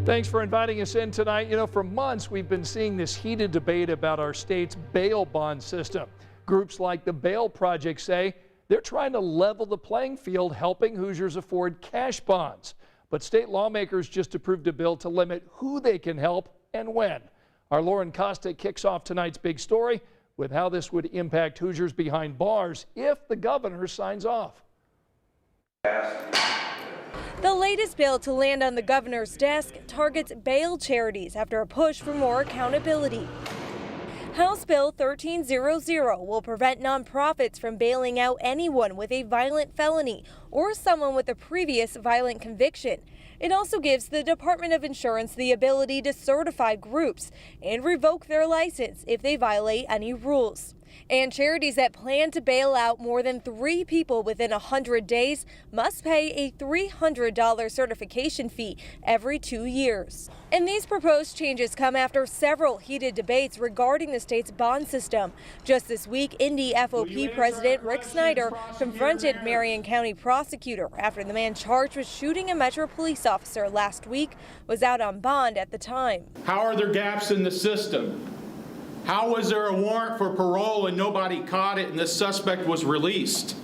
Thanks for inviting us in tonight. You know, for months we've been seeing this heated debate about our state's bail bond system. Groups like the Bail Project say they're trying to level the playing field, helping Hoosiers afford cash bonds. But state lawmakers just approved a bill to limit who they can help and when. Our Lauren Costa kicks off tonight's big story with how this would impact Hoosiers behind bars if the governor signs off. The latest bill to land on the governor's desk targets bail charities after a push for more accountability. House Bill 1300 will prevent nonprofits from bailing out anyone with a violent felony or someone with a previous violent conviction. It also gives the Department of Insurance the ability to certify groups and revoke their license if they violate any rules. And charities that plan to bail out more than 3 people within 100 days must pay a $300 certification fee every 2 years. And these proposed changes come after several heated debates regarding the state's bond system. Just this week, Indy FOP President Rick Snyder confronted Marion County prosecutor after the man charged with shooting a Metro police officer last week was out on bond at the time. How are there gaps in the system? How was there a warrant for parole and nobody caught it and the suspect was released?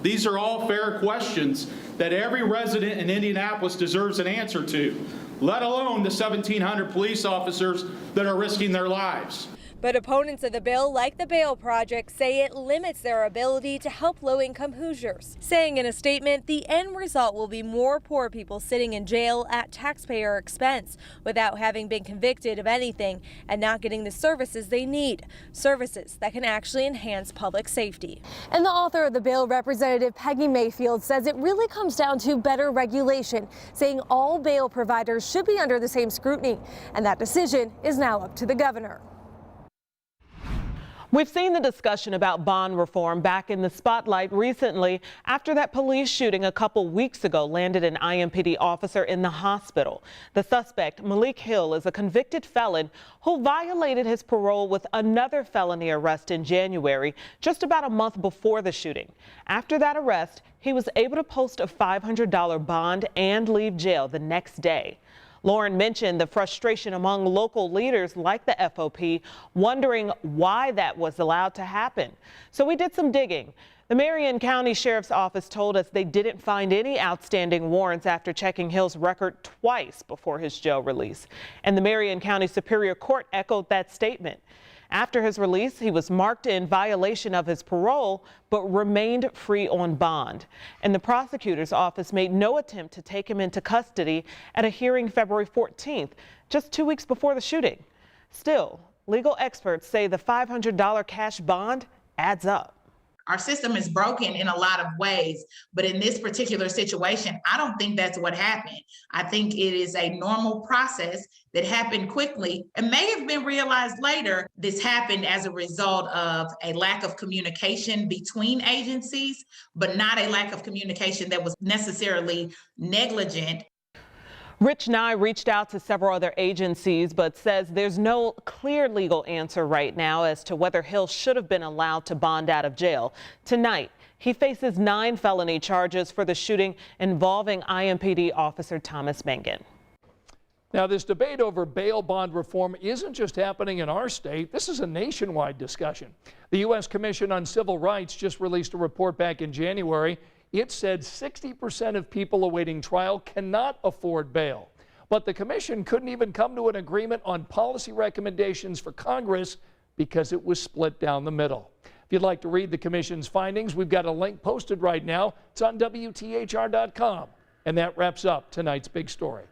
These are all fair questions that every resident in Indianapolis deserves an answer to, let alone the 1,700 police officers that are risking their lives. But opponents of the bill, like the Bail Project, say it limits their ability to help low-income Hoosiers, saying in a statement the end result will be more poor people sitting in jail at taxpayer expense without having been convicted of anything and not getting the services they need, services that can actually enhance public safety. And the author of the bill, Representative Peggy Mayfield, says it really comes down to better regulation, saying all bail providers should be under the same scrutiny, and that decision is now up to the governor. We've seen the discussion about bond reform back in the spotlight recently after that police shooting a couple weeks ago landed an IMPD officer in the hospital. The suspect, Malik Hill, is a convicted felon who violated his parole with another felony arrest in January, just about a month before the shooting. After that arrest, he was able to post a $500 bond and leave jail the next day. Lauren mentioned the frustration among local leaders like the FOP, wondering why that was allowed to happen. So we did some digging. The Marion County Sheriff's Office told us they didn't find any outstanding warrants after checking Hill's record twice before his jail release. And the Marion County Superior Court echoed that statement. After his release, he was marked in violation of his parole, but remained free on bond. And the prosecutor's office made no attempt to take him into custody at a hearing February 14th, just 2 weeks before the shooting. Still, legal experts say the $500 cash bond adds up. Our system is broken in a lot of ways, but in this particular situation, I don't think that's what happened. I think it is a normal process that happened quickly and may have been realized later. This happened as a result of a lack of communication between agencies, but not a lack of communication that was necessarily negligent. Rich Nye reached out to several other agencies, but says there's no clear legal answer right now as to whether Hill should have been allowed to bond out of jail. Tonight, he faces 9 felony charges for the shooting involving IMPD officer Thomas Mangan. Now, this debate over bail bond reform isn't just happening in our state. This is a nationwide discussion. The U.S. Commission on Civil Rights just released a report back in January. It said 60% of people awaiting trial cannot afford bail. But the commission couldn't even come to an agreement on policy recommendations for Congress because it was split down the middle. If you'd like to read the commission's findings, we've got a link posted right now. It's on WTHR.com. And that wraps up tonight's big story.